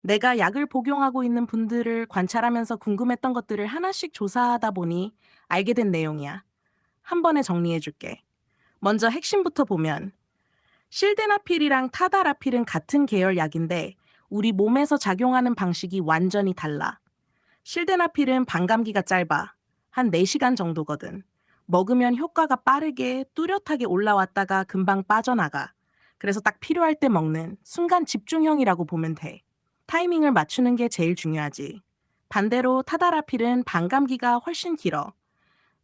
내가 약을 복용하고 있는 분들을 관찰하면서 궁금했던 것들을 하나씩 조사하다 보니 알게 된 내용이야. 한 번에 정리해 줄게. 먼저 핵심부터 보면 실데나필이랑 타다라필은 같은 계열 약인데 우리 몸에서 작용하는 방식이 완전히 달라. 실데나필은 반감기가 짧아. 한 4시간 정도거든. 먹으면 효과가 빠르게 뚜렷하게 올라왔다가 금방 빠져나가. 그래서 딱 필요할 때 먹는 순간 집중형이라고 보면 돼. 타이밍을 맞추는 게 제일 중요하지. 반대로 타다라필은 반감기가 훨씬 길어.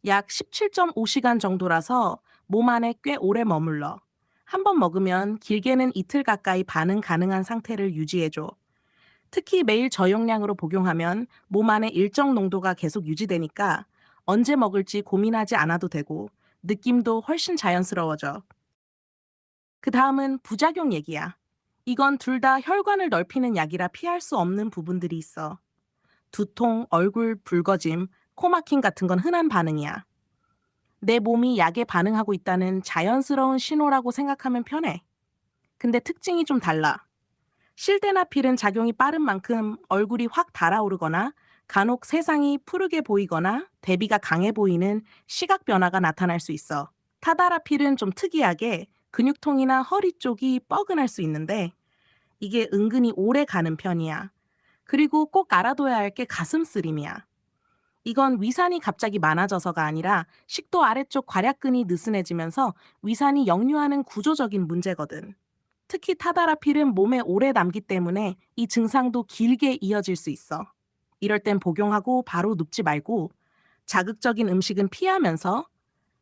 약 17.5시간 정도라서 몸 안에 꽤 오래 머물러. 한 번 먹으면 길게는 이틀 가까이 반응 가능한 상태를 유지해줘. 특히 매일 저용량으로 복용하면 몸 안에 일정 농도가 계속 유지되니까 언제 먹을지 고민하지 않아도 되고 느낌도 훨씬 자연스러워져. 그 다음은 부작용 얘기야. 이건 둘 다 혈관을 넓히는 약이라 피할 수 없는 부분들이 있어. 두통, 얼굴 붉어짐, 코 막힘 같은 건 흔한 반응이야. 내 몸이 약에 반응하고 있다는 자연스러운 신호라고 생각하면 편해. 근데 특징이 좀 달라. 실데나필은 작용이 빠른 만큼 얼굴이 확 달아오르거나 간혹 세상이 푸르게 보이거나 대비가 강해 보이는 시각 변화가 나타날 수 있어. 타다라필은 좀 특이하게 근육통이나 허리 쪽이 뻐근할 수 있는데 이게 은근히 오래 가는 편이야. 그리고 꼭 알아둬야 할 게 가슴 쓰림이야. 이건 위산이 갑자기 많아져서가 아니라 식도 아래쪽 괄약근이 느슨해지면서 위산이 역류하는 구조적인 문제거든. 특히 타다라필은 몸에 오래 남기 때문에 이 증상도 길게 이어질 수 있어. 이럴 땐 복용하고 바로 눕지 말고 자극적인 음식은 피하면서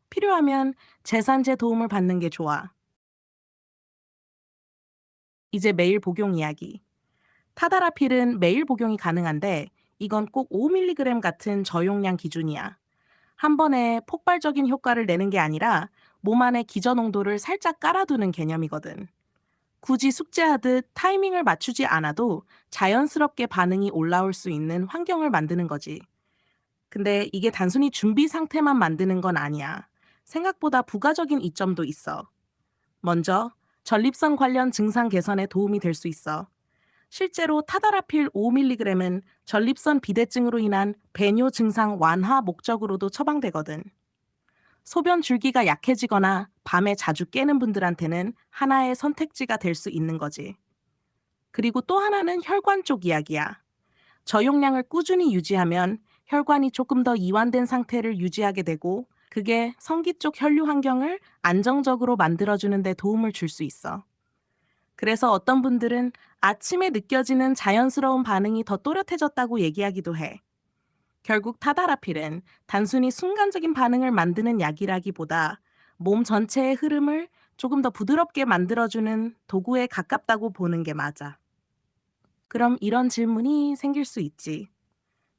필요하면 제산제 도움을 받는 게 좋아. 이제 매일 복용 이야기. 타다라필은 매일 복용이 가능한데 이건 꼭 5mg 같은 저용량 기준이야. 한 번에 폭발적인 효과를 내는 게 아니라 몸 안에 기저 농도를 살짝 깔아두는 개념이거든. 굳이 숙제하듯 타이밍을 맞추지 않아도 자연스럽게 반응이 올라올 수 있는 환경을 만드는 거지. 근데 이게 단순히 준비 상태만 만드는 건 아니야. 생각보다 부가적인 이점도 있어. 먼저, 전립선 관련 증상 개선에 도움이 될 수 있어. 실제로 타다라필 5mg은 전립선 비대증으로 인한 배뇨 증상 완화 목적으로도 처방되거든. 소변 줄기가 약해지거나 밤에 자주 깨는 분들한테는 하나의 선택지가 될 수 있는 거지. 그리고 또 하나는 혈관 쪽 이야기야. 저용량을 꾸준히 유지하면 혈관이 조금 더 이완된 상태를 유지하게 되고 그게 성기 쪽 혈류 환경을 안정적으로 만들어주는 데 도움을 줄 수 있어. 그래서 어떤 분들은 아침에 느껴지는 자연스러운 반응이 더 또렷해졌다고 얘기하기도 해. 결국 타다라필은 단순히 순간적인 반응을 만드는 약이라기보다 몸 전체의 흐름을 조금 더 부드럽게 만들어주는 도구에 가깝다고 보는 게 맞아. 그럼 이런 질문이 생길 수 있지.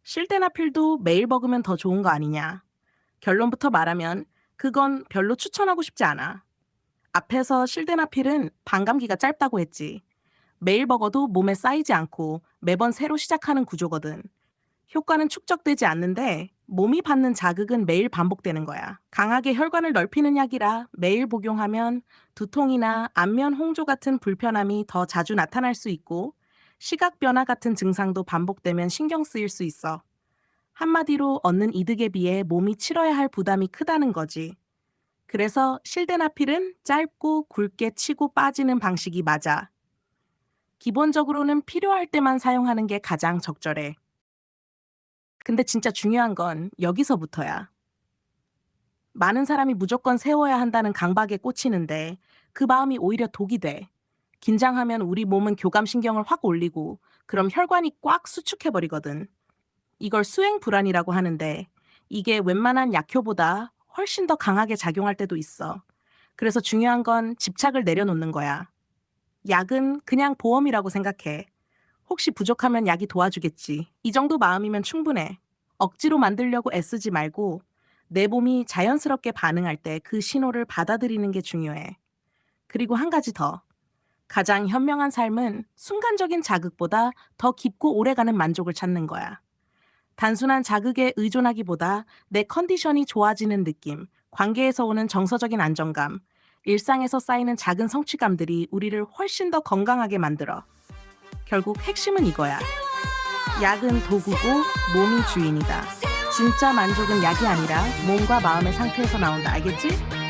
실데나필도 매일 먹으면 더 좋은 거 아니냐? 결론부터 말하면 그건 별로 추천하고 싶지 않아. 앞에서 실데나필은 반감기가 짧다고 했지. 매일 먹어도 몸에 쌓이지 않고 매번 새로 시작하는 구조거든. 효과는 축적되지 않는데 몸이 받는 자극은 매일 반복되는 거야. 강하게 혈관을 넓히는 약이라 매일 복용하면 두통이나 안면 홍조 같은 불편함이 더 자주 나타날 수 있고 시각 변화 같은 증상도 반복되면 신경 쓰일 수 있어. 한마디로 얻는 이득에 비해 몸이 치러야 할 부담이 크다는 거지. 그래서 실데나필은 짧고 굵게 치고 빠지는 방식이 맞아. 기본적으로는 필요할 때만 사용하는 게 가장 적절해. 근데 진짜 중요한 건 여기서부터야. 많은 사람이 무조건 세워야 한다는 강박에 꽂히는데 그 마음이 오히려 독이 돼. 긴장하면 우리 몸은 교감신경을 확 올리고 그럼 혈관이 꽉 수축해버리거든. 이걸 수행 불안이라고 하는데 이게 웬만한 약효보다 훨씬 더 강하게 작용할 때도 있어. 그래서 중요한 건 집착을 내려놓는 거야. 약은 그냥 보험이라고 생각해. 혹시 부족하면 약이 도와주겠지. 이 정도 마음이면 충분해. 억지로 만들려고 애쓰지 말고 내 몸이 자연스럽게 반응할 때 그 신호를 받아들이는 게 중요해. 그리고 한 가지 더. 가장 현명한 삶은 순간적인 자극보다 더 깊고 오래가는 만족을 찾는 거야. 단순한 자극에 의존하기보다 내 컨디션이 좋아지는 느낌, 관계에서 오는 정서적인 안정감, 일상에서 쌓이는 작은 성취감들이 우리를 훨씬 더 건강하게 만들어. 결국 핵심은 이거야. 약은 도구고 몸이 주인이다. 진짜 만족은 약이 아니라 몸과 마음의 상태에서 나온다. 알겠지?